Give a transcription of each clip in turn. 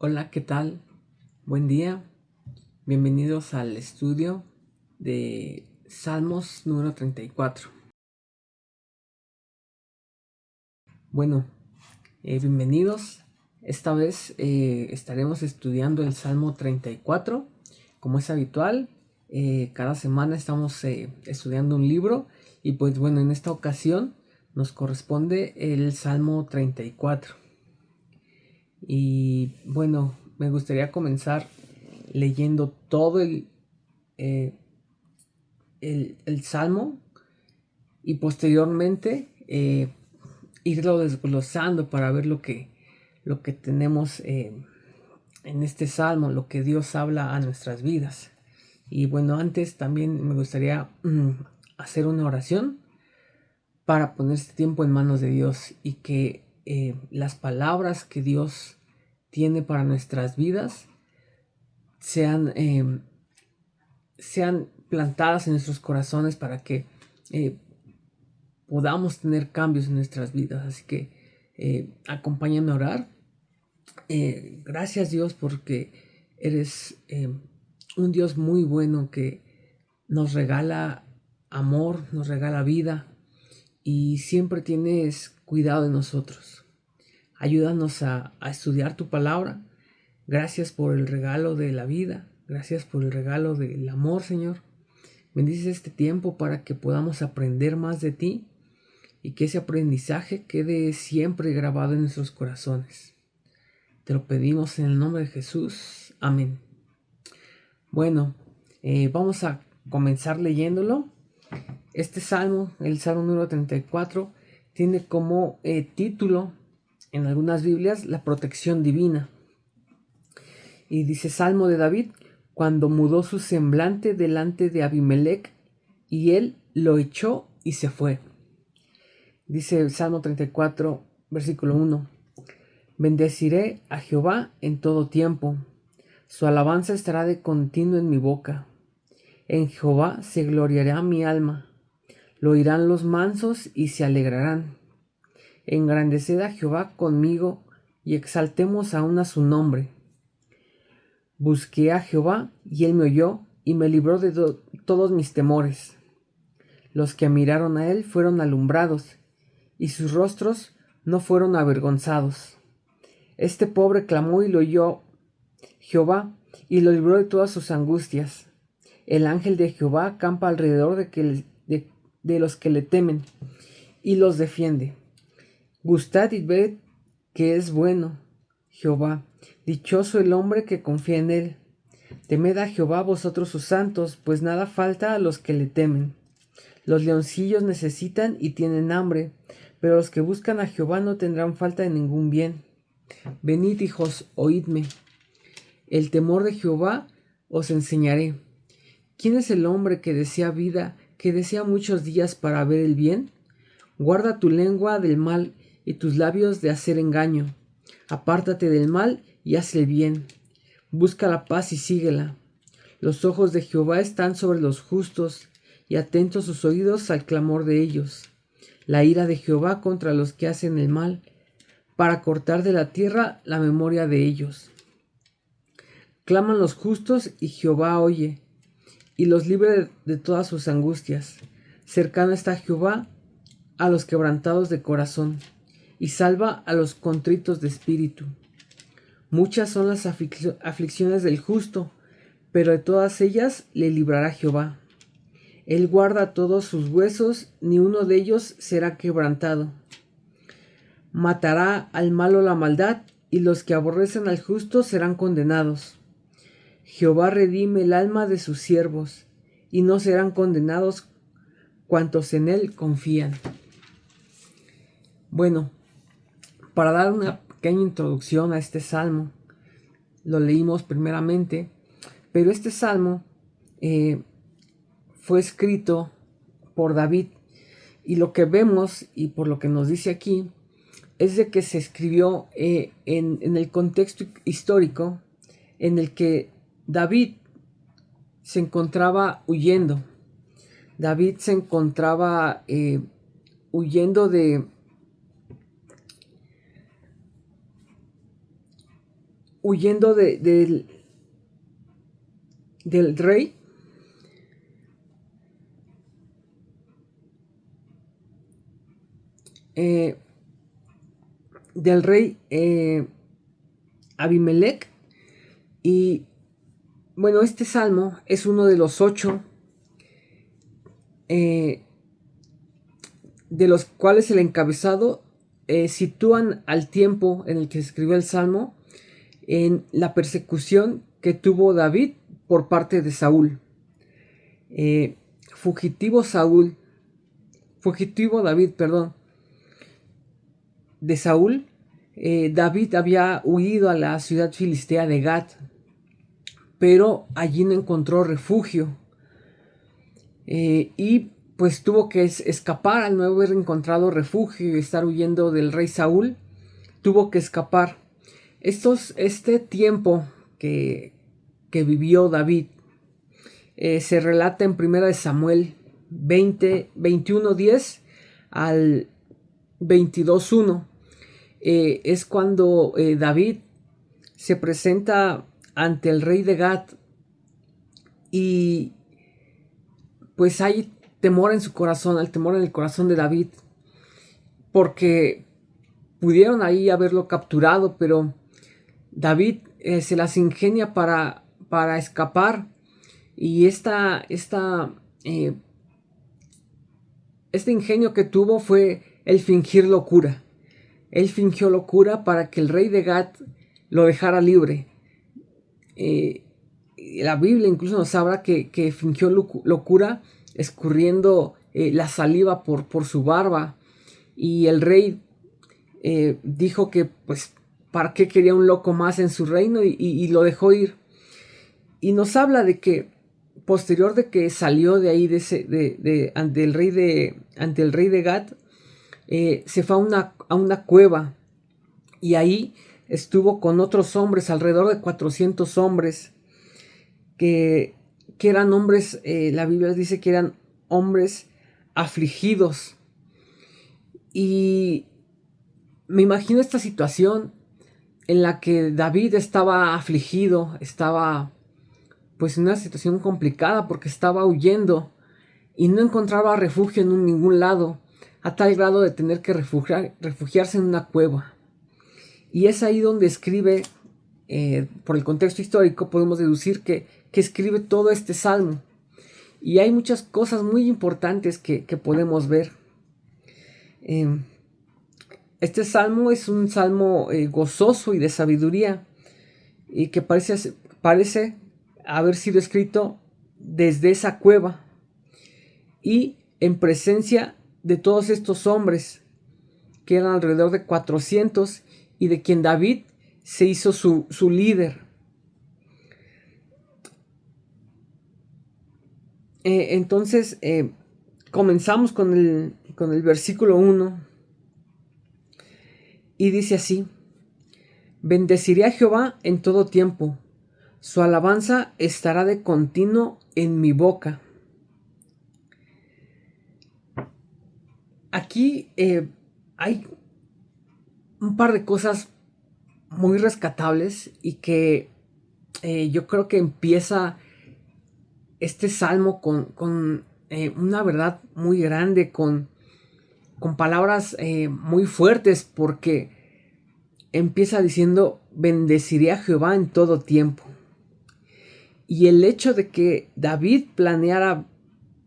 Hola, ¿qué tal? Buen día. Bienvenidos al estudio de Salmos número 34. Bueno, bienvenidos. Esta vez estaremos estudiando el Salmo 34. Como es habitual, cada semana estamos estudiando un libro y pues bueno, en esta ocasión nos corresponde el Salmo 34. Y bueno, me gustaría comenzar leyendo todo eh, el salmo y posteriormente irlo desglosando para ver lo que tenemos en este salmo, lo que Dios habla a nuestras vidas. Y bueno, antes también me gustaría hacer una oración para poner este tiempo en manos de Dios y que las palabras que Dios tiene para nuestras vidas sean, sean plantadas en nuestros corazones para que eh, podamos tener cambios en nuestras vidas. Así que acompáñame a orar. Gracias Dios porque eres un Dios muy bueno que nos regala amor, nos regala vida y siempre tienes cuidado de nosotros. Ayúdanos a estudiar tu palabra. Gracias por el regalo de la vida. Gracias por el regalo del amor, Señor. Bendice este tiempo para que podamos aprender más de ti y que ese aprendizaje quede siempre grabado en nuestros corazones. Te lo pedimos en el nombre de Jesús. Amén. Bueno, vamos a comenzar leyéndolo. Este salmo, el salmo número 34, tiene como título en algunas Biblias la protección divina. Y dice Salmo de David, cuando mudó su semblante delante de Abimelech y él lo echó y se fue. Dice el Salmo 34, versículo 1. Bendeciré a Jehová en todo tiempo. Su alabanza estará de continuo en mi boca. En Jehová se gloriará mi alma. Lo oirán los mansos y se alegrarán. Engrandeced a Jehová conmigo y exaltemos aún a su nombre. Busqué a Jehová y él me oyó y me libró de todos mis temores. Los que miraron a él fueron alumbrados y sus rostros no fueron avergonzados. Este pobre clamó y lo oyó Jehová y lo libró de todas sus angustias. El ángel de Jehová acampa alrededor de los que le temen y los defiende. Gustad y ved que es bueno Jehová. Dichoso el hombre que confía en él. Temed a Jehová vosotros sus santos, pues nada falta a los que le temen. Los leoncillos necesitan y tienen hambre, pero los que buscan a Jehová no tendrán falta de ningún bien. Venid, hijos, oídme. El temor de Jehová os enseñaré. ¿Quién es el hombre que desea vida, que desea muchos días para ver el bien? Guarda tu lengua del mal y tus labios de hacer engaño. Apártate del mal y haz el bien. Busca la paz y síguela. Los ojos de Jehová están sobre los justos, y atentos sus oídos al clamor de ellos. La ira de Jehová contra los que hacen el mal, para cortar de la tierra la memoria de ellos. Claman los justos y Jehová oye, y los libre de todas sus angustias. Cercano está Jehová a los quebrantados de corazón, y salva a los contritos de espíritu. Muchas son las aflicciones del justo, pero de todas ellas le librará Jehová. Él guarda todos sus huesos, ni uno de ellos será quebrantado. Matará al malo la maldad, y los que aborrecen al justo serán condenados. Jehová redime el alma de sus siervos, y no serán condenados cuantos en él confían. Bueno, para dar una pequeña introducción a este salmo, lo leímos primeramente, pero este salmo fue escrito por David, y lo que vemos y por lo que nos dice aquí es de que se escribió en el contexto histórico en el que David se encontraba huyendo. David se encontraba huyendo huyendo del rey. Del rey Abimelech. Y bueno, este salmo es uno de los 8 de los cuales el encabezado sitúan al tiempo en el que se escribió el salmo en la persecución que tuvo David por parte de Saúl. Fugitivo David, perdón, de Saúl. David había huido a la ciudad filistea de Gat, pero allí no encontró refugio. Y pues tuvo que escapar al no haber encontrado refugio y estar huyendo del rey Saúl. Tuvo que escapar. Este tiempo que vivió David se relata en 1 Samuel 21:10 al 22:1. Es cuando David se presenta ante el rey de Gat y pues hay temor en su corazón, el temor en el corazón de David, porque pudieron ahí haberlo capturado, pero David se las ingenia para escapar. Y este ingenio que tuvo fue el fingir locura. Él fingió locura para que el rey de Gat lo dejara libre. La Biblia incluso nos habla que fingió locura escurriendo la saliva por su barba. Y el rey dijo que pues para qué quería un loco más en su reino y lo dejó ir. Y nos habla de que posterior de que salió de ahí ante el rey de Gat, se fue a una cueva y ahí estuvo con otros hombres, alrededor de 400 hombres, que eran hombres, la Biblia dice que eran hombres afligidos. Y me imagino esta situación en la que David estaba afligido, estaba pues en una situación complicada porque estaba huyendo y no encontraba refugio en ningún lado, a tal grado de tener que refugiarse en una cueva. Y es ahí donde escribe, por el contexto histórico, podemos deducir que escribe todo este salmo. Y hay muchas cosas muy importantes que podemos ver. Este salmo es un salmo gozoso y de sabiduría, y que parece haber sido escrito desde esa cueva y en presencia de todos estos hombres, que eran alrededor de 400, y de quien David se hizo su líder. Entonces comenzamos con el versículo 1 y dice así: bendeciré a Jehová en todo tiempo, su alabanza estará de continuo en mi boca. Aquí hay un par de cosas muy rescatables y que yo creo que empieza este salmo con una verdad muy grande, con palabras muy fuertes, porque empieza diciendo: bendeciré a Jehová en todo tiempo. Y el hecho de que David planeara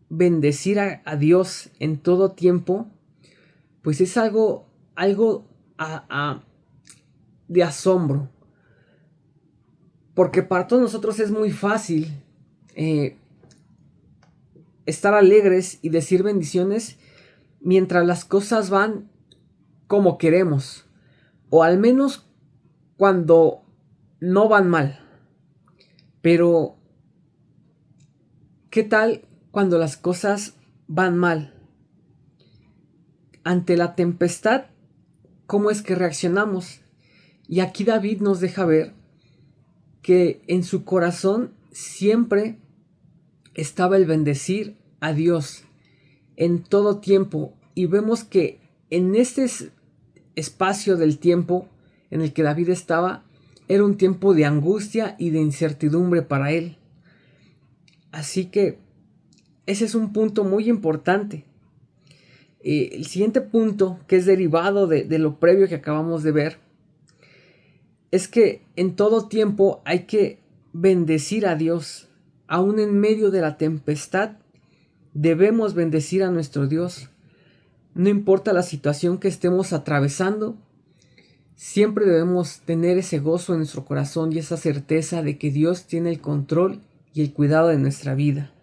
bendecir a Dios en todo tiempo, pues es algo de asombro. Porque para todos nosotros es muy fácil estar alegres y decir bendiciones mientras las cosas van como queremos, o al menos cuando no van mal. Pero ¿qué tal cuando las cosas van mal? Ante la tempestad, ¿cómo es que reaccionamos? Y aquí David nos deja ver que en su corazón siempre estaba el bendecir a Dios en todo tiempo. Y vemos que en este espacio del tiempo en el que David estaba, era un tiempo de angustia y de incertidumbre para él. Así que ese es un punto muy importante. El siguiente punto, que es derivado de lo previo que acabamos de ver, es que en todo tiempo hay que bendecir a Dios. Aún en medio de la tempestad, debemos bendecir a nuestro Dios. No importa la situación que estemos atravesando, siempre debemos tener ese gozo en nuestro corazón y esa certeza de que Dios tiene el control y el cuidado de nuestra vida.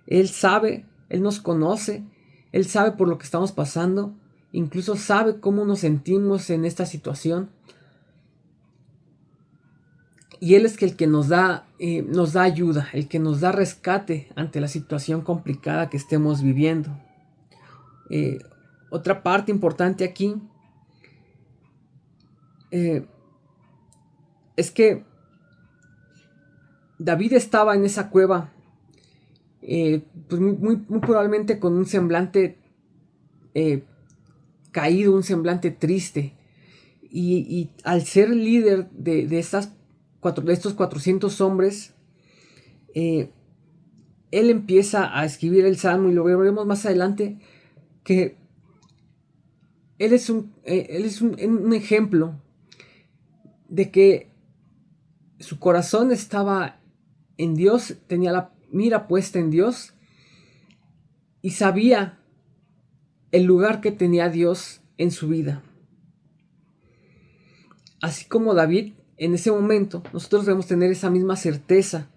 Él sabe, Él nos conoce, Él sabe por lo que estamos pasando, incluso sabe cómo nos sentimos en esta situación. Y Él es el que nos da ayuda, el que nos da rescate ante la situación complicada que estemos viviendo. Otra parte importante aquí es que David estaba en esa cueva, pues muy probablemente con un semblante caído, un semblante triste. Y al ser líder de estos 400 hombres, él empieza a escribir el Salmo, y lo veremos más adelante, que él es un ejemplo de que su corazón estaba en Dios, tenía la mira puesta en Dios y sabía el lugar que tenía Dios en su vida. Así como David, en ese momento, nosotros debemos tener esa misma certeza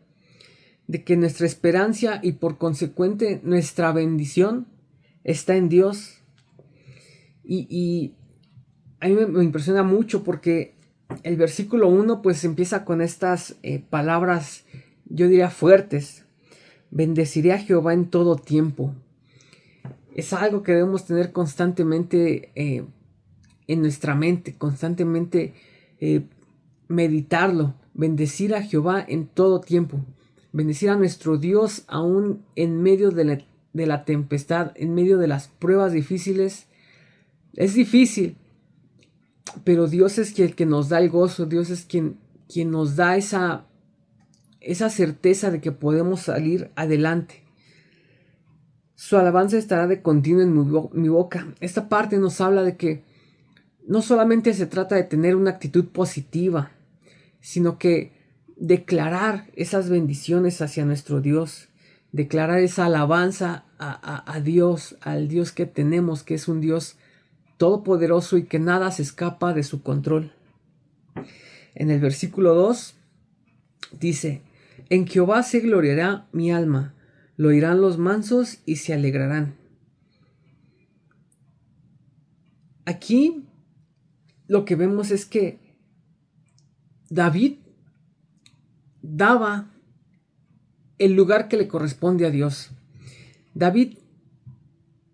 de que nuestra esperanza y por consecuente nuestra bendición está en Dios. Y a mí me impresiona mucho porque el versículo 1 pues empieza con estas palabras, yo diría fuertes. Bendeciré a Jehová en todo tiempo. Es algo que debemos tener constantemente en nuestra mente, constantemente meditarlo. Bendecir a Jehová en todo tiempo. Bendecir a nuestro Dios aún en medio de la tempestad, en medio de las pruebas difíciles. Es difícil, pero Dios es el que nos da el gozo. Dios es quien nos da esa certeza de que podemos salir adelante. Su alabanza estará de continuo en mi boca. Esta parte nos habla de que no solamente se trata de tener una actitud positiva, sino que declarar esas bendiciones hacia nuestro Dios, declarar esa alabanza a Dios, al Dios que tenemos, que es un Dios todopoderoso y que nada se escapa de su control. En el versículo 2 dice: en Jehová se gloriará mi alma, lo oirán los mansos y se alegrarán. Aquí lo que vemos es que David daba el lugar que le corresponde a Dios. David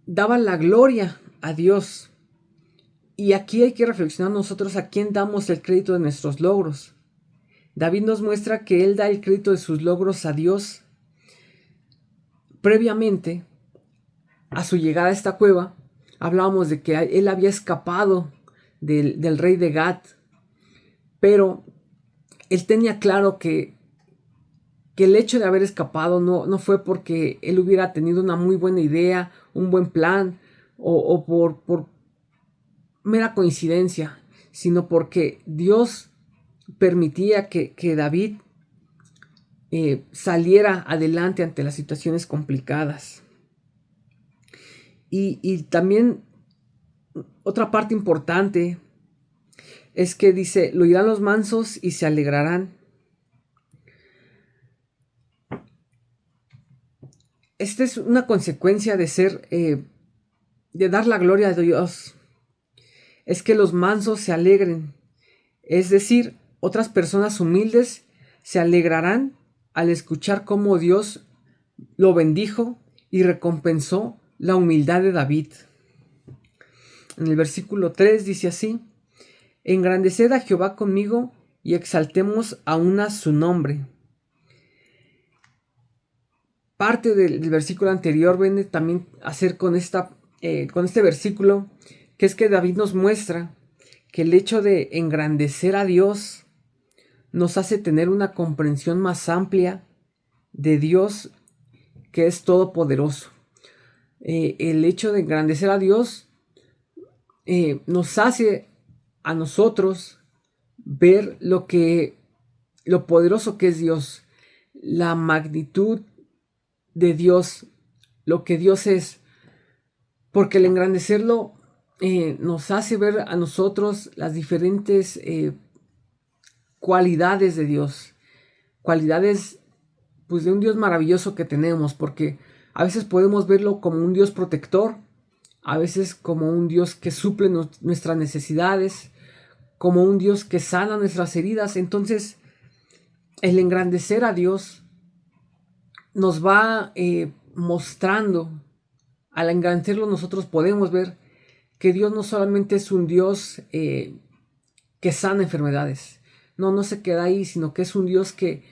daba la gloria a Dios. Y aquí hay que reflexionar nosotros a quién damos el crédito de nuestros logros. David nos muestra que él da el crédito de sus logros a Dios. Previamente a su llegada a esta cueva, hablábamos de que él había escapado del rey de Gat, pero él tenía claro que el hecho de haber escapado no fue porque él hubiera tenido una muy buena idea, un buen plan, o por mera coincidencia, sino porque Dios permitía que David saliera adelante ante las situaciones complicadas. Y también otra parte importante es que dice: lo oirán los mansos y se alegrarán. Esta es una consecuencia de ser, de dar la gloria a Dios. Es que los mansos se alegren. Es decir, otras personas humildes se alegrarán al escuchar cómo Dios lo bendijo y recompensó la humildad de David. En el versículo 3 dice así: engrandeced a Jehová conmigo y exaltemos aún a su nombre. Parte del versículo anterior viene también a hacer con este versículo, que es que David nos muestra que el hecho de engrandecer a Dios nos hace tener una comprensión más amplia de Dios, que es todopoderoso. El hecho de engrandecer a Dios nos hace a nosotros ver lo poderoso que es Dios, la magnitud de Dios, lo que Dios es, porque el engrandecerlo nos hace ver a nosotros las diferentes cualidades de Dios, cualidades pues de un Dios maravilloso que tenemos, porque a veces podemos verlo como un Dios protector, a veces como un Dios que suple nuestras necesidades, como un Dios que sana nuestras heridas. Entonces, el engrandecer a Dios nos va mostrando, al engrandecerlo nosotros podemos ver que Dios no solamente es un Dios que sana enfermedades, no se queda ahí, sino que es un Dios que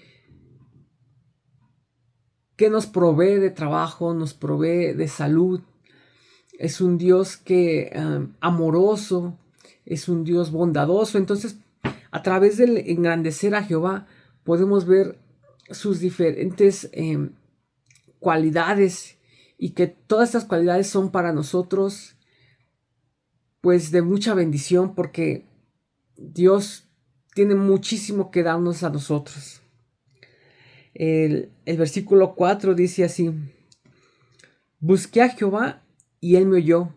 nos provee de trabajo, nos provee de salud. Es un Dios que amoroso, es un Dios bondadoso. Entonces, a través del engrandecer a Jehová, podemos ver sus diferentes cualidades, y que todas estas cualidades son para nosotros pues de mucha bendición, porque Dios tiene muchísimo que darnos a nosotros. El versículo 4 dice así: busqué a Jehová y él me oyó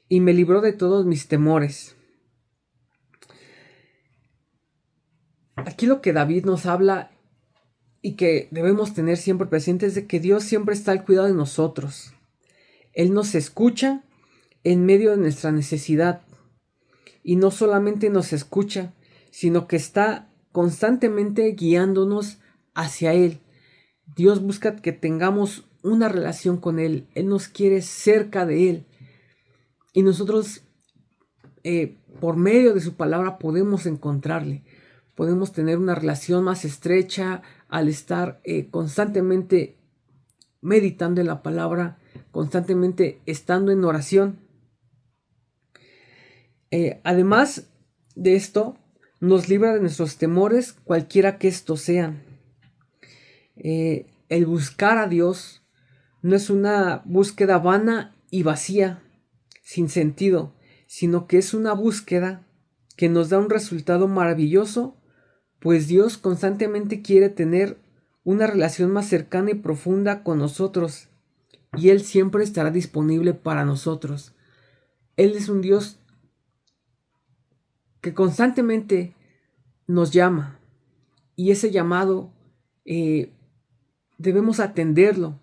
y me libró de todos mis temores. Aquí lo que David nos habla y que debemos tener siempre presente es de que Dios siempre está al cuidado de nosotros. Él nos escucha en medio de nuestra necesidad, y no solamente nos escucha, sino que está constantemente guiándonos hacia Él. Dios busca que tengamos una relación con Él. Él nos quiere cerca de Él. Y nosotros, por medio de su palabra, podemos encontrarle. Podemos tener una relación más estrecha al estar constantemente meditando en la palabra, constantemente estando en oración. Además de esto, nos libra de nuestros temores, cualquiera que estos sean. El buscar a Dios no es una búsqueda vana y vacía, sin sentido, sino que es una búsqueda que nos da un resultado maravilloso, pues Dios constantemente quiere tener una relación más cercana y profunda con nosotros, y Él siempre estará disponible para nosotros. Él es un Dios que constantemente nos llama, y ese llamado debemos atenderlo,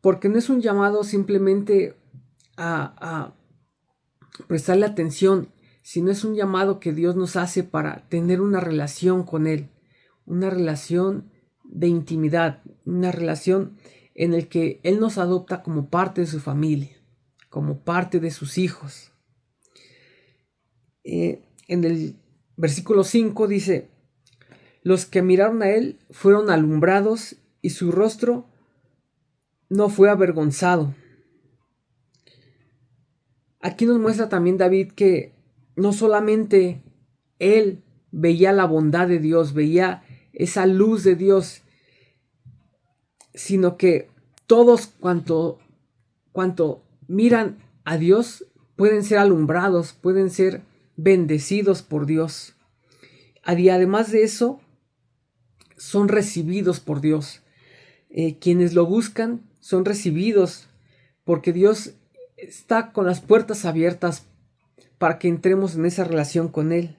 porque no es un llamado simplemente a prestarle atención, sino es un llamado que Dios nos hace para tener una relación con Él, una relación de intimidad, una relación en la que Él nos adopta como parte de su familia, como parte de sus hijos. En el versículo 5 dice: los que miraron a Él fueron alumbrados, y su rostro no fue avergonzado. Aquí nos muestra también David que no solamente él veía la bondad de Dios, veía esa luz de Dios, sino que todos cuanto miran a Dios pueden ser alumbrados, pueden ser bendecidos por Dios. Y además de eso, son recibidos por Dios. Quienes lo buscan son recibidos, porque Dios está con las puertas abiertas para que entremos en esa relación con Él.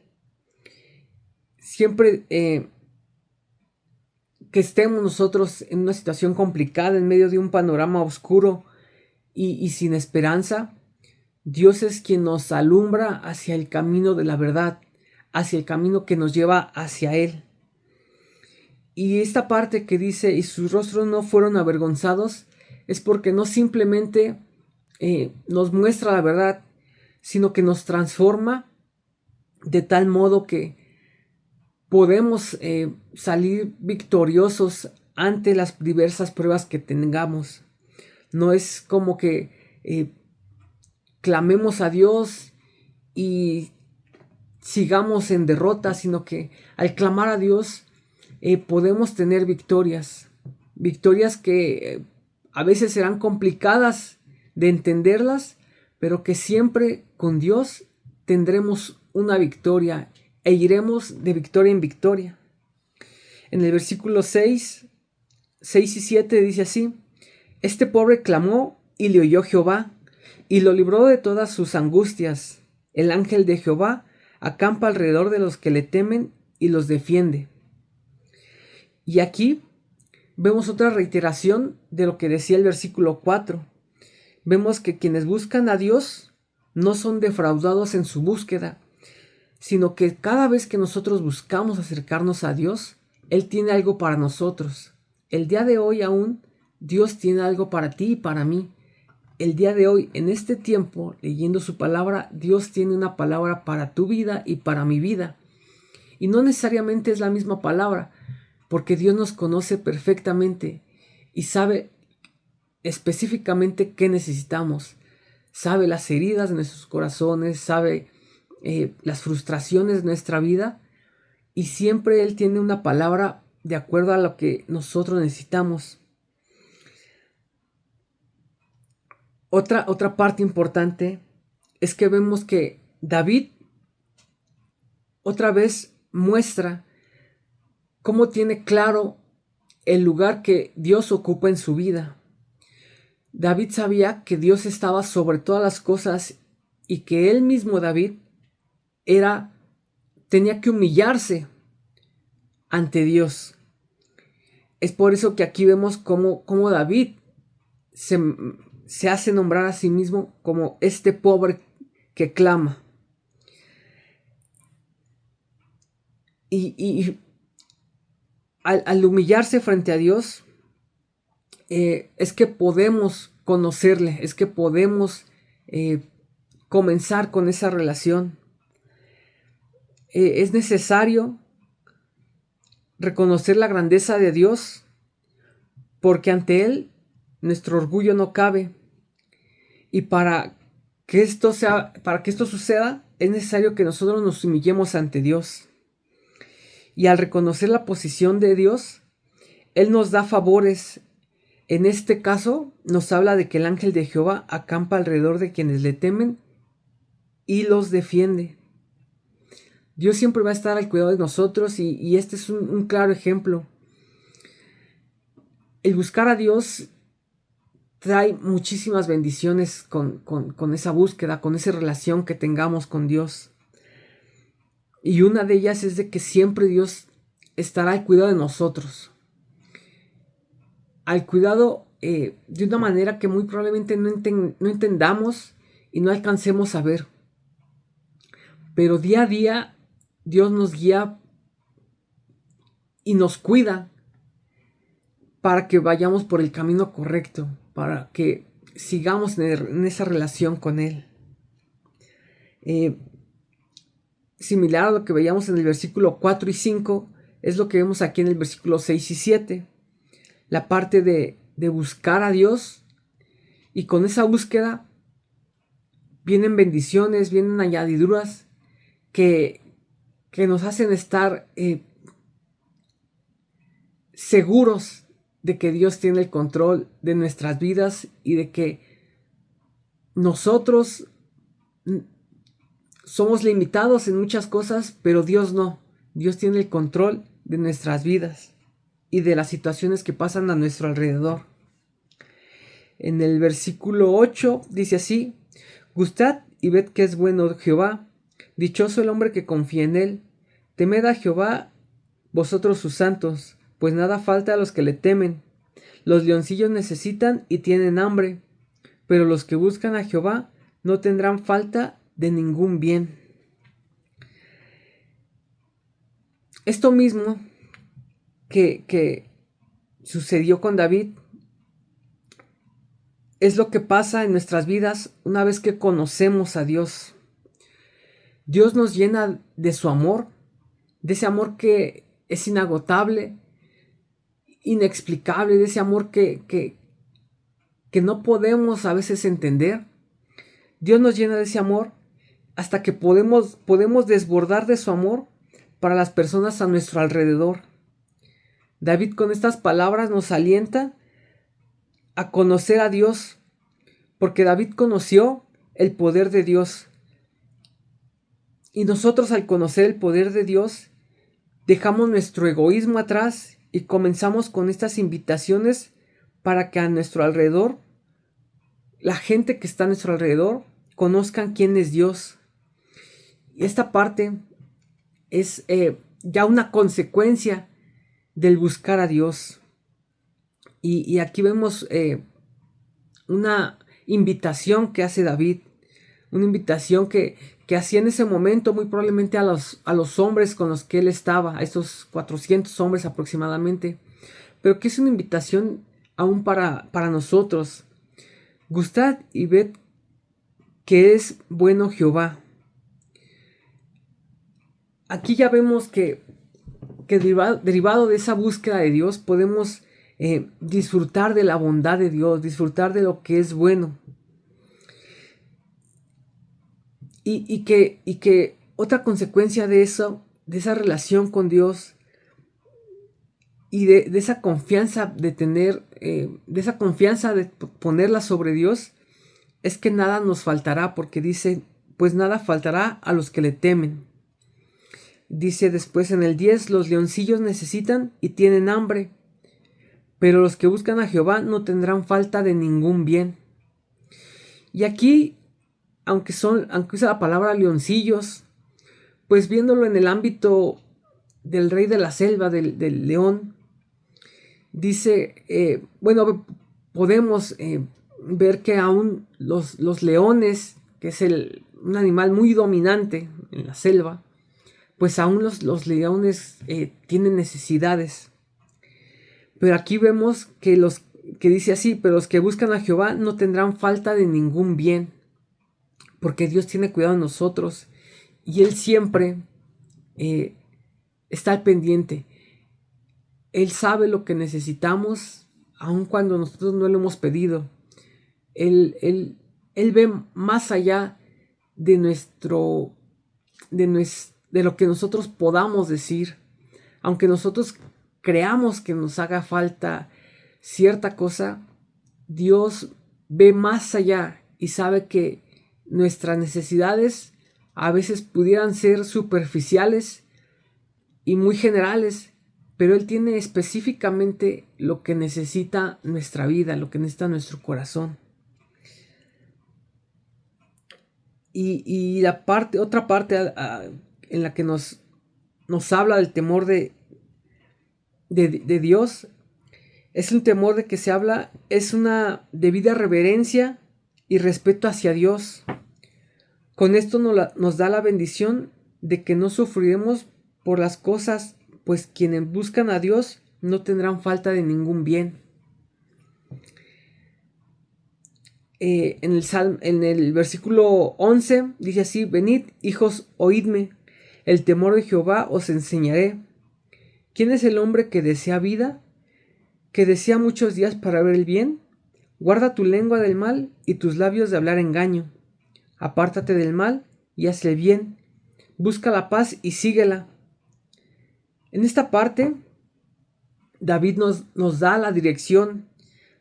Siempre que estemos nosotros en una situación complicada, en medio de un panorama oscuro y sin esperanza, Dios es quien nos alumbra hacia el camino de la verdad, hacia el camino que nos lleva hacia Él. Y esta parte que dice: y sus rostros no fueron avergonzados, es porque no simplemente nos muestra la verdad, sino que nos transforma de tal modo que podemos salir victoriosos ante las diversas pruebas que tengamos. No es como que clamemos a Dios y sigamos en derrota, sino que al clamar a Dios podemos tener victorias. Victorias que a veces serán complicadas de entenderlas, pero que siempre con Dios tendremos una victoria e iremos de victoria en victoria. En el versículo 6 y 7 dice así: Este pobre clamó y le oyó Jehová, y lo libró de todas sus angustias. El ángel de Jehová acampa alrededor de los que le temen y los defiende. Y aquí vemos otra reiteración de lo que decía el versículo 4. Vemos que quienes buscan a Dios no son defraudados en su búsqueda, sino que cada vez que nosotros buscamos acercarnos a Dios, Él tiene algo para nosotros. El día de hoy aún, Dios tiene algo para ti y para mí. El día de hoy, en este tiempo, leyendo su palabra, Dios tiene una palabra para tu vida y para mi vida. Y no necesariamente es la misma palabra, porque Dios nos conoce perfectamente y sabe específicamente qué necesitamos. Sabe las heridas de nuestros corazones, sabe las frustraciones de nuestra vida, y siempre Él tiene una palabra de acuerdo a lo que nosotros necesitamos. Otra parte importante es que vemos que David otra vez muestra cómo tiene claro el lugar que Dios ocupa en su vida. David sabía que Dios estaba sobre todas las cosas y que él mismo, David, tenía que humillarse ante Dios. Es por eso que aquí vemos cómo David se hace nombrar a sí mismo como este pobre que clama. Y al humillarse frente a Dios, es que podemos conocerle, es que podemos comenzar con esa relación. Es necesario reconocer la grandeza de Dios, porque ante Él nuestro orgullo no cabe. Y para que esto suceda, es necesario que nosotros nos humillemos ante Dios. Y al reconocer la posición de Dios, Él nos da favores. En este caso, nos habla de que el ángel de Jehová acampa alrededor de quienes le temen y los defiende. Dios siempre va a estar al cuidado de nosotros y este es un claro ejemplo. El buscar a Dios trae muchísimas bendiciones con esa búsqueda, con esa relación que tengamos con Dios. Y una de ellas es de que siempre Dios estará al cuidado de nosotros. Al cuidado de una manera que muy probablemente no entendamos y no alcancemos a ver. Pero día a día Dios nos guía y nos cuida para que vayamos por el camino correcto, para que sigamos en esa relación con Él. Similar a lo que veíamos en el versículo 4 y 5, es lo que vemos aquí en el versículo 6 y 7. La parte de buscar a Dios, y con esa búsqueda vienen bendiciones, vienen añadiduras que nos hacen estar seguros de que Dios tiene el control de nuestras vidas y de que nosotros somos limitados en muchas cosas, pero Dios no. Dios tiene el control de nuestras vidas y de las situaciones que pasan a nuestro alrededor. En el versículo 8 dice así: Gustad y ved que es bueno Jehová, dichoso el hombre que confía en él. Temed a Jehová vosotros sus santos, pues nada falta a los que le temen. Los leoncillos necesitan y tienen hambre, pero los que buscan a Jehová no tendrán falta de ningún bien. Esto mismo que sucedió con David es lo que pasa en nuestras vidas una vez que conocemos a Dios. Dios nos llena de su amor, de ese amor que es inagotable, inexplicable, de ese amor que no podemos a veces entender. Dios nos llena de ese amor hasta que podemos desbordar de su amor para las personas a nuestro alrededor. David con estas palabras nos alienta a conocer a Dios, porque David conoció el poder de Dios. Y nosotros, al conocer el poder de Dios, dejamos nuestro egoísmo atrás y comenzamos con estas invitaciones para que a nuestro alrededor, la gente que está a nuestro alrededor, conozcan quién es Dios. Y esta parte es ya una consecuencia del buscar a Dios. Y aquí vemos una invitación que hace David, una invitación que hacía en ese momento muy probablemente a los hombres con los que él estaba, a esos 400 hombres aproximadamente, pero que es una invitación aún para nosotros. Gustad y ved que es bueno Jehová. Aquí ya vemos que derivado de esa búsqueda de Dios podemos disfrutar de la bondad de Dios, disfrutar de lo que es bueno. Y que otra consecuencia de eso, de esa relación con Dios y de esa confianza de tener, de esa confianza de ponerla sobre Dios, es que nada nos faltará, porque dice, pues nada faltará a los que le temen. Dice después en el 10, los leoncillos necesitan y tienen hambre, pero los que buscan a Jehová no tendrán falta de ningún bien. Y aquí, aunque usa la palabra leoncillos, pues viéndolo en el ámbito del rey de la selva, del león, dice, bueno, podemos ver que aún los leones, que es un animal muy dominante en la selva, pues aún los leones tienen necesidades. Pero aquí vemos que dice así, pero los que buscan a Jehová no tendrán falta de ningún bien, porque Dios tiene cuidado de nosotros y Él siempre está al pendiente. Él sabe lo que necesitamos, aun cuando nosotros no lo hemos pedido. Él ve más allá de lo que nosotros podamos decir. Aunque nosotros creamos que nos haga falta cierta cosa, Dios ve más allá y sabe que nuestras necesidades a veces pudieran ser superficiales y muy generales, pero Él tiene específicamente lo que necesita nuestra vida, lo que necesita nuestro corazón. Y otra parte en la que nos habla del temor de Dios, es un temor de que se habla, es una debida reverencia y respeto hacia Dios. Con esto nos da la bendición de que no sufriremos por las cosas, pues quienes buscan a Dios no tendrán falta de ningún bien. En el versículo 11 dice así: venid, hijos, oídme, el temor de Jehová os enseñaré. ¿Quién es el hombre que desea vida, que desea muchos días para ver el bien? Guarda tu lengua del mal y tus labios de hablar engaño. Apártate del mal y haz el bien. Busca la paz y síguela. En esta parte, David nos da la dirección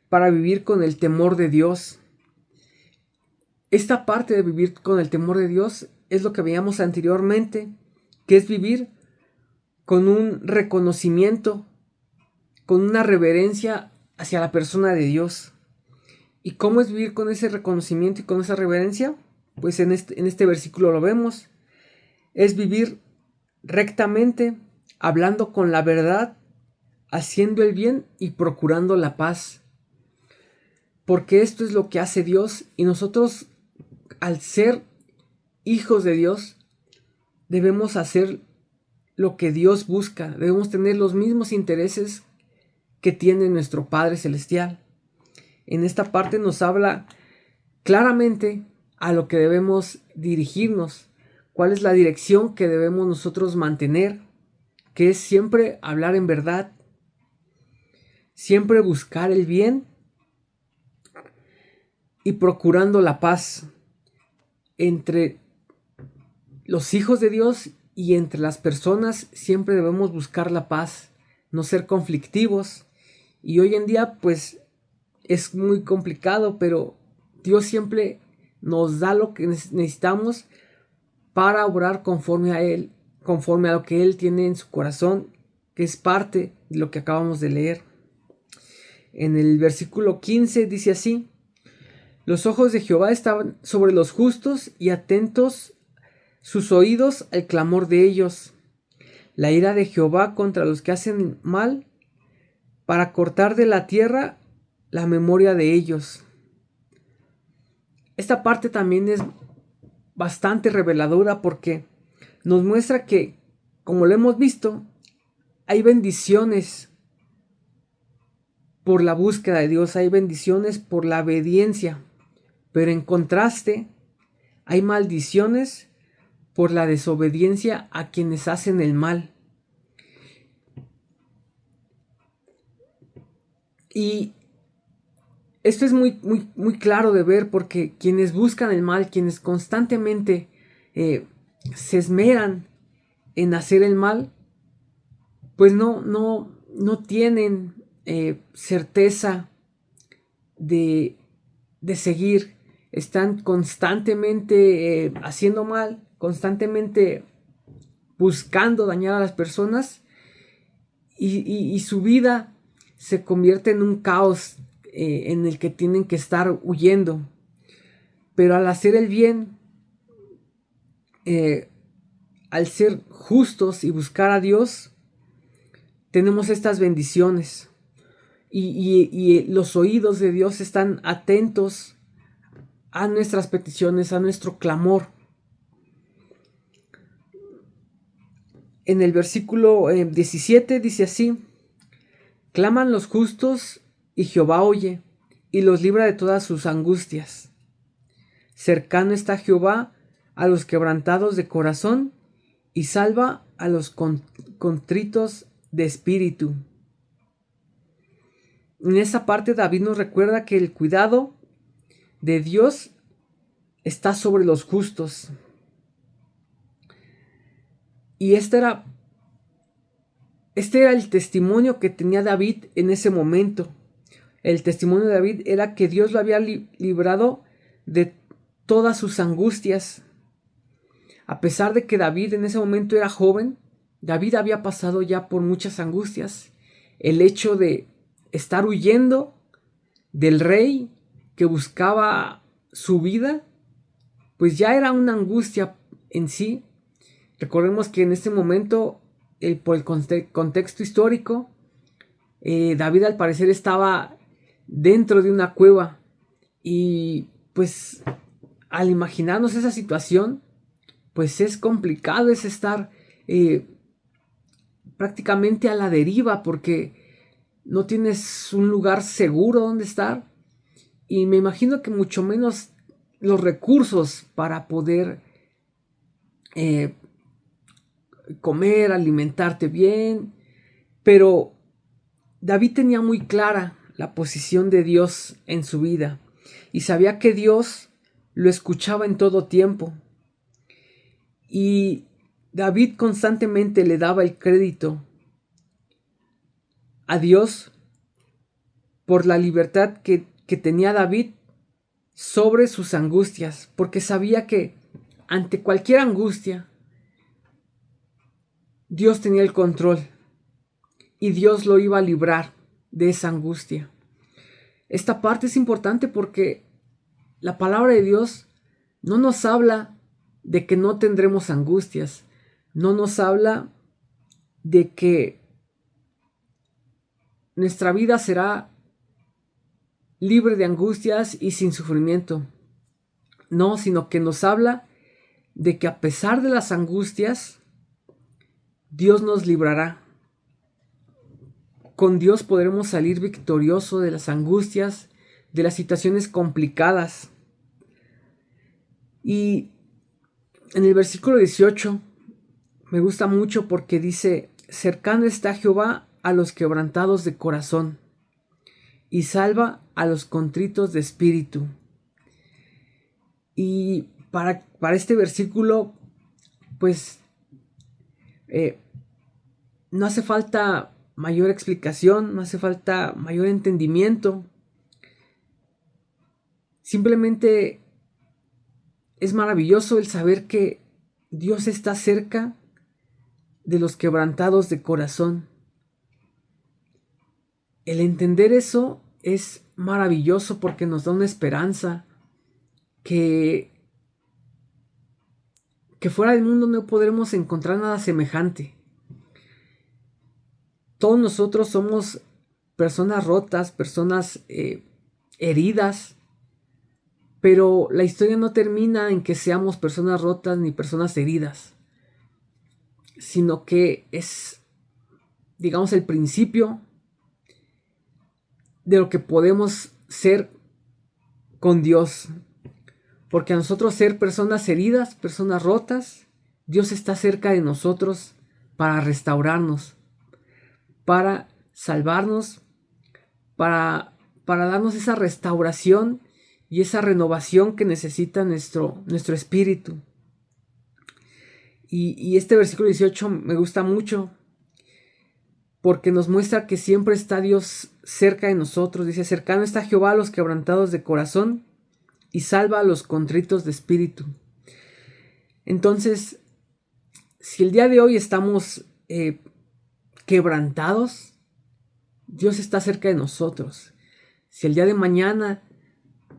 para vivir con el temor de Dios. Esta parte de vivir con el temor de Dios es lo que veíamos anteriormente, que es vivir con un reconocimiento, con una reverencia hacia la persona de Dios. ¿Y cómo es vivir con ese reconocimiento y con esa reverencia? Pues en este versículo lo vemos. Es vivir rectamente, hablando con la verdad, haciendo el bien y procurando la paz. Porque esto es lo que hace Dios, y nosotros, al ser hijos de Dios, debemos hacer lo que Dios busca. Debemos tener los mismos intereses que tiene nuestro Padre Celestial. En esta parte nos habla claramente a lo que debemos dirigirnos, cuál es la dirección que debemos nosotros mantener, que es siempre hablar en verdad, siempre buscar el bien y procurando la paz entre los hijos de Dios y entre las personas siempre debemos buscar la paz, no ser conflictivos. Y hoy en día pues es muy complicado, pero Dios siempre nos da lo que necesitamos para obrar conforme a Él, conforme a lo que Él tiene en su corazón, que es parte de lo que acabamos de leer. En el versículo 15 dice así: los ojos de Jehová estaban sobre los justos y atentos sus oídos al clamor de ellos. La ira de Jehová contra los que hacen mal, para cortar de la tierra la memoria de ellos. Esta parte también es bastante reveladora porque nos muestra que, como lo hemos visto, hay bendiciones por la búsqueda de Dios, hay bendiciones por la obediencia, pero en contraste hay maldiciones por la desobediencia a quienes hacen el mal. Y esto es muy claro de ver, porque quienes buscan el mal, quienes constantemente se esmeran en hacer el mal, pues no tienen certeza de seguir. Están constantemente haciendo mal, constantemente buscando dañar a las personas, y su vida se convierte en un caos en el que tienen que estar huyendo. Pero al hacer el bien, al ser justos y buscar a Dios, tenemos estas bendiciones. Y los oídos de Dios están atentos a nuestras peticiones, a nuestro clamor. En el versículo 17 dice así: claman los justos y Jehová oye y los libra de todas sus angustias. Cercano está Jehová a los quebrantados de corazón y salva a los contritos de espíritu. En esa parte David nos recuerda que el cuidado de Dios está sobre los justos. Y este era el testimonio que tenía David en ese momento. El testimonio de David era que Dios lo había librado de todas sus angustias. A pesar de que David en ese momento era joven, David había pasado ya por muchas angustias. El hecho de estar huyendo del rey que buscaba su vida, pues ya era una angustia en sí. Recordemos que en este momento, por el contexto histórico, David al parecer estaba dentro de una cueva, y pues al imaginarnos esa situación, pues es complicado, es estar prácticamente a la deriva, porque no tienes un lugar seguro donde estar, y me imagino que mucho menos los recursos para poder comer, alimentarte bien. Pero David tenía muy clara la posición de Dios en su vida y sabía que Dios lo escuchaba en todo tiempo. Y David constantemente le daba el crédito a Dios por la libertad que tenía David sobre sus angustias, porque sabía que ante cualquier angustia Dios tenía el control y Dios lo iba a librar de esa angustia. Esta parte es importante porque la palabra de Dios no nos habla de que no tendremos angustias, no nos habla de que nuestra vida será libre de angustias y sin sufrimiento. No, sino que nos habla de que a pesar de las angustias, Dios nos librará. Con Dios podremos salir victoriosos de las angustias, de las situaciones complicadas. Y en el versículo 18 me gusta mucho porque dice: cercano está Jehová a los quebrantados de corazón y salva a los contritos de espíritu. Y para este versículo pues no hace falta mayor explicación, no hace falta mayor entendimiento. Simplemente es maravilloso el saber que Dios está cerca de los quebrantados de corazón. El entender eso es maravilloso porque nos da una esperanza que fuera del mundo no podremos encontrar nada semejante. Todos nosotros somos personas rotas, personas heridas, pero la historia no termina en que seamos personas rotas ni personas heridas, sino que es, digamos, el principio de lo que podemos ser con Dios. Porque a nosotros ser personas heridas, personas rotas, Dios está cerca de nosotros para restaurarnos, para salvarnos, para darnos esa restauración y esa renovación que necesita nuestro espíritu. Y este versículo 18 me gusta mucho porque nos muestra que siempre está Dios cerca de nosotros. Dice, cercano está Jehová a los quebrantados de corazón y salva a los contritos de espíritu. Entonces, si el día de hoy estamos quebrantados, Dios está cerca de nosotros. Si el día de mañana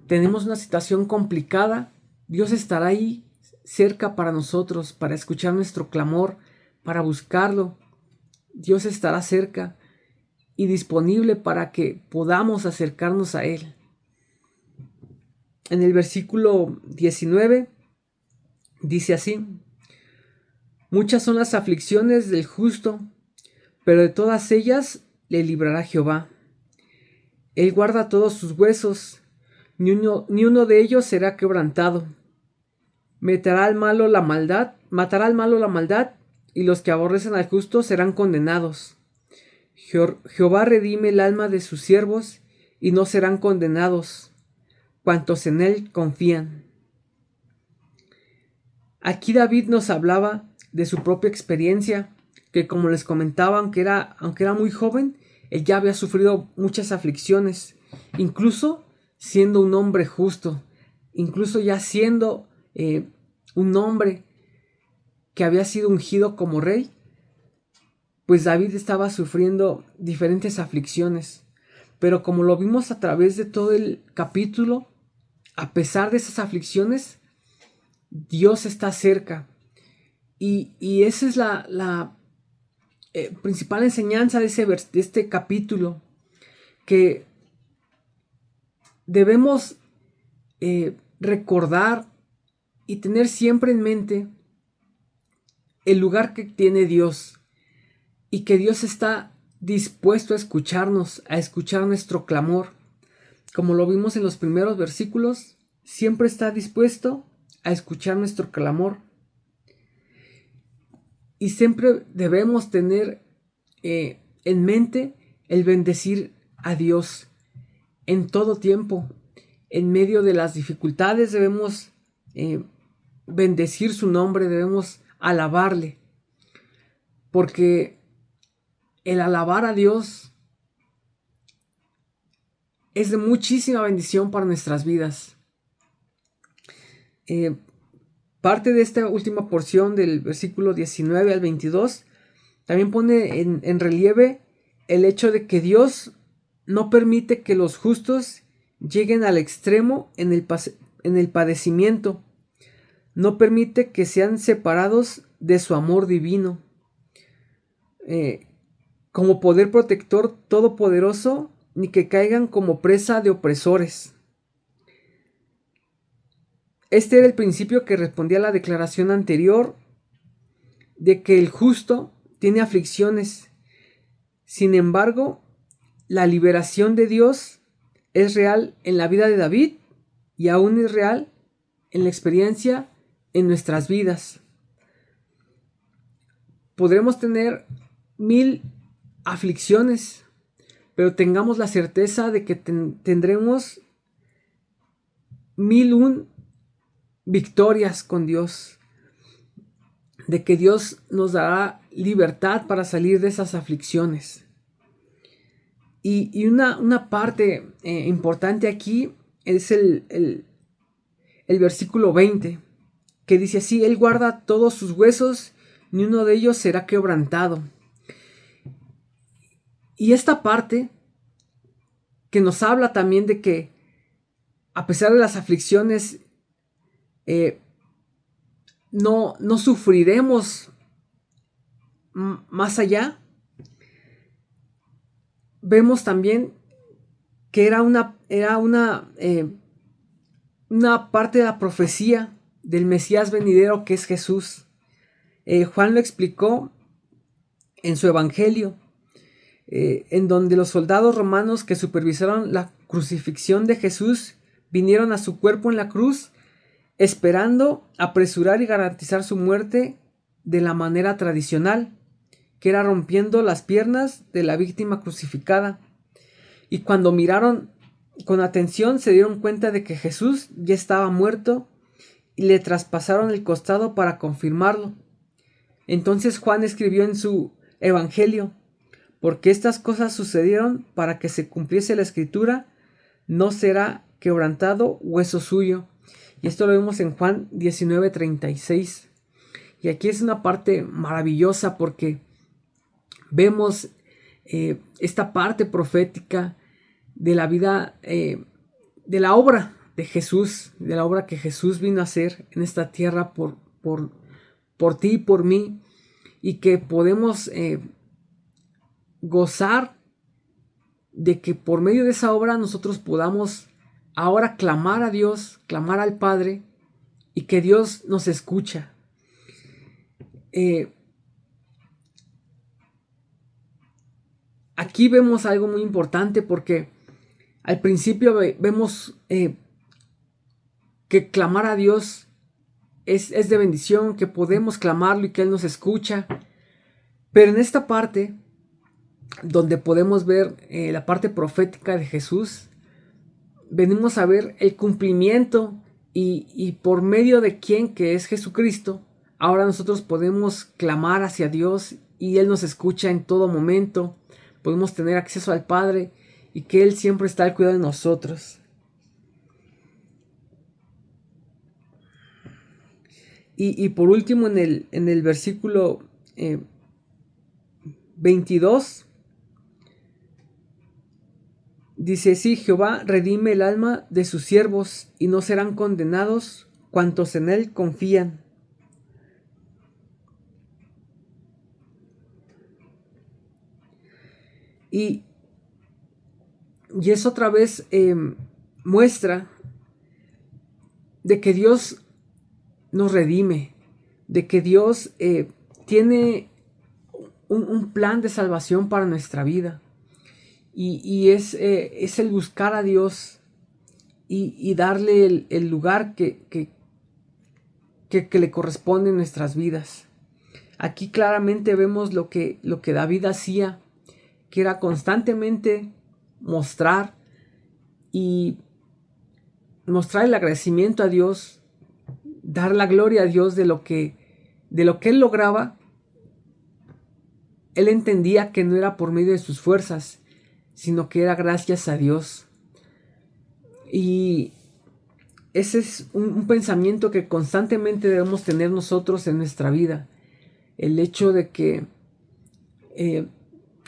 tenemos una situación complicada, Dios estará ahí cerca para nosotros, para escuchar nuestro clamor, para buscarlo. Dios estará cerca y disponible para que podamos acercarnos a Él. En el versículo 19 dice así: muchas son las aflicciones del justo, pero de todas ellas le librará Jehová. Él guarda todos sus huesos, ni uno de ellos será quebrantado. Matará al malo la maldad, y los que aborrecen al justo serán condenados. Jehová redime el alma de sus siervos, y no serán condenados cuantos en él confían. Aquí David nos hablaba de su propia experiencia, que como les comentaba, aunque era muy joven, él ya había sufrido muchas aflicciones, incluso siendo un hombre justo, incluso ya siendo un hombre que había sido ungido como rey, pues David estaba sufriendo diferentes aflicciones. Pero como lo vimos a través de todo el capítulo, a pesar de esas aflicciones, Dios está cerca. Y esa es la principal enseñanza de este capítulo, que debemos recordar y tener siempre en mente el lugar que tiene Dios, y que Dios está dispuesto a escucharnos, a escuchar nuestro clamor. Como lo vimos en los primeros versículos, siempre está dispuesto a escuchar nuestro clamor. Y siempre debemos tener en mente el bendecir a Dios en todo tiempo. En medio de las dificultades debemos bendecir su nombre, debemos alabarle. Porque el alabar a Dios es de muchísima bendición para nuestras vidas. Parte de esta última porción del versículo 19 al 22 también pone en relieve el hecho de que Dios no permite que los justos lleguen al extremo en el padecimiento. No permite que sean separados de su amor divino. Como poder protector todopoderoso, ni que caigan como presa de opresores. Este era el principio que respondía a la declaración anterior de que el justo tiene aflicciones. Sin embargo, la liberación de Dios es real en la vida de David y aún es real en la experiencia en nuestras vidas. Podremos tener 1000 aflicciones, pero tengamos la certeza de que tendremos 1001 victorias con Dios. de que Dios nos dará libertad para salir de esas aflicciones. Y una parte importante aquí es el versículo 20, que dice así: Él guarda todos sus huesos, ni uno de ellos será quebrantado. Y esta parte que nos habla también de que a pesar de las aflicciones, no sufriremos más allá. Vemos también que era una parte de la profecía del Mesías venidero, que es Jesús. Juan lo explicó en su evangelio, en donde los soldados romanos que supervisaron la crucifixión de Jesús vinieron a su cuerpo en la cruz, esperando apresurar y garantizar su muerte de la manera tradicional, que era rompiendo las piernas de la víctima crucificada. Y cuando miraron con atención, se dieron cuenta de que Jesús ya estaba muerto y le traspasaron el costado para confirmarlo. Entonces Juan escribió en su evangelio: porque estas cosas sucedieron para que se cumpliese la escritura, no será quebrantado hueso suyo. Y esto lo vemos en Juan 19:36. Y aquí es una parte maravillosa porque vemos esta parte profética de la vida, de la obra de Jesús, de la obra que Jesús vino a hacer en esta tierra por ti y por mí, y que podemos gozar de que por medio de esa obra nosotros podamos ahora clamar a Dios, clamar al Padre, y que Dios nos escucha. Aquí vemos algo muy importante, porque al principio vemos que clamar a Dios es de bendición, que podemos clamarlo y que Él nos escucha. Pero en esta parte, donde podemos ver la parte profética de Jesús, venimos a ver el cumplimiento y por medio de quien, que es Jesucristo, ahora nosotros podemos clamar hacia Dios y Él nos escucha en todo momento. Podemos tener acceso al Padre y que Él siempre está al cuidado de nosotros. Y por último, en el versículo 22, dice: sí, Jehová redime el alma de sus siervos, y no serán condenados cuantos en Él confían. Y es otra vez muestra de que Dios nos redime, de que Dios tiene un plan de salvación para nuestra vida. Y es el buscar a Dios y darle el lugar que le corresponde en nuestras vidas. Aquí claramente vemos lo que David hacía, que era constantemente mostrar el agradecimiento a Dios, dar la gloria a Dios de lo que él lograba. Él entendía que no era por medio de sus fuerzas, sino que era gracias a Dios. Y ese es un pensamiento que constantemente debemos tener nosotros en nuestra vida. El hecho de que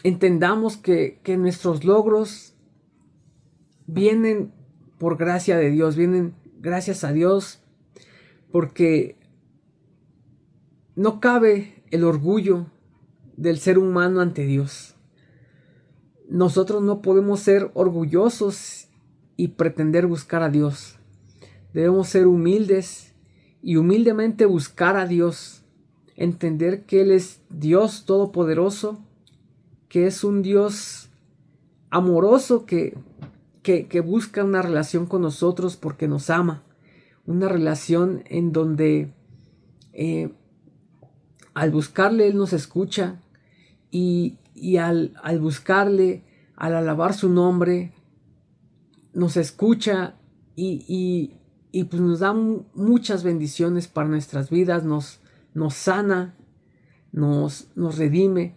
entendamos que nuestros logros vienen por gracia de Dios, vienen gracias a Dios, porque no cabe el orgullo del ser humano ante Dios. Nosotros no podemos ser orgullosos y pretender buscar a Dios. Debemos ser humildes y humildemente buscar a Dios. Entender que Él es Dios todopoderoso, que es un Dios amoroso que busca una relación con nosotros porque nos ama. Una relación en donde al buscarle Él nos escucha, y al buscarle, al alabar su nombre, nos escucha y pues nos da muchas bendiciones para nuestras vidas, nos nos sana, nos redime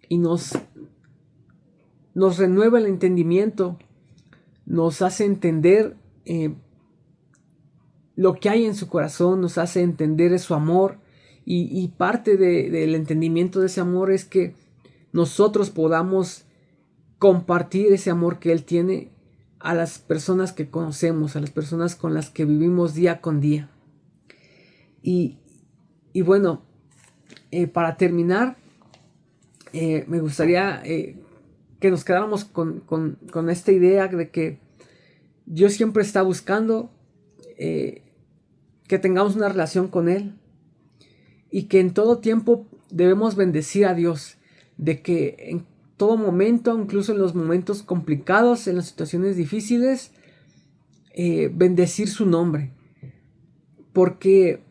y nos renueva el entendimiento, nos hace entender lo que hay en su corazón, nos hace entender su amor, y parte del entendimiento de ese amor es que nosotros podamos compartir ese amor que Él tiene a las personas que conocemos, a las personas con las que vivimos día con día. Y bueno, para terminar, me gustaría que nos quedáramos con esta idea de que Dios siempre está buscando que tengamos una relación con Él, y que en todo tiempo debemos bendecir a Dios, de que en todo momento, incluso en los momentos complicados, en las situaciones difíciles, bendecir su nombre, porque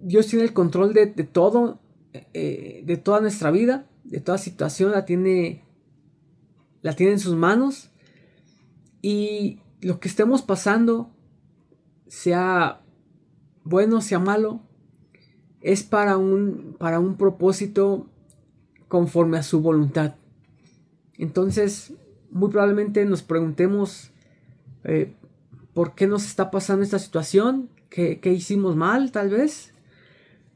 Dios tiene el control de todo, de toda nuestra vida, de toda situación, la tiene en sus manos, y lo que estemos pasando, sea bueno, sea malo, es para un propósito conforme a su voluntad. Entonces, muy probablemente nos preguntemos por qué nos está pasando esta situación, qué hicimos mal tal vez,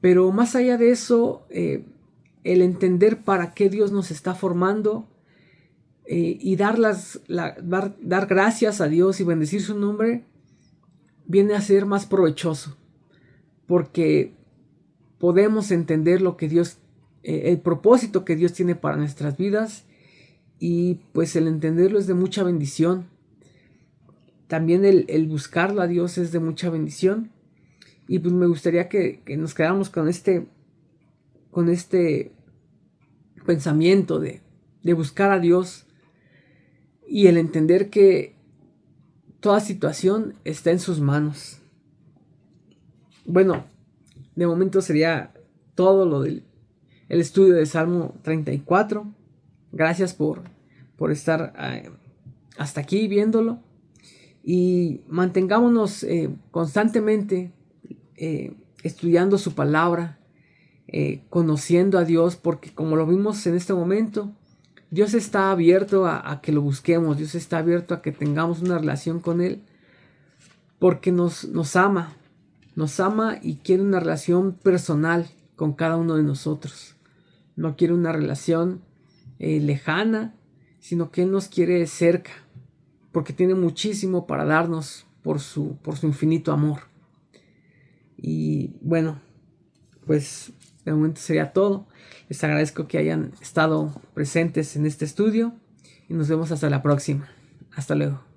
pero más allá de eso, el entender para qué Dios nos está formando, y dar gracias a Dios y bendecir su nombre, viene a ser más provechoso, porque podemos entender lo que Dios, el propósito que Dios tiene para nuestras vidas, y pues el entenderlo es de mucha bendición. También el buscarlo a Dios es de mucha bendición, y pues me gustaría que nos quedáramos con este pensamiento de buscar a Dios, y el entender que toda situación está en sus manos. Bueno, de momento sería todo lo del el estudio de Salmo 34. Gracias por estar hasta aquí viéndolo. Y mantengámonos constantemente estudiando su palabra, conociendo a Dios, porque como lo vimos en este momento, Dios está abierto a que lo busquemos. Dios está abierto a que tengamos una relación con Él, porque nos ama. Nos ama y quiere una relación personal con cada uno de nosotros. No quiere una relación lejana, sino que Él nos quiere cerca, porque tiene muchísimo para darnos por su infinito amor. Y bueno, pues de momento sería todo. Les agradezco que hayan estado presentes en este estudio, y nos vemos hasta la próxima. Hasta luego.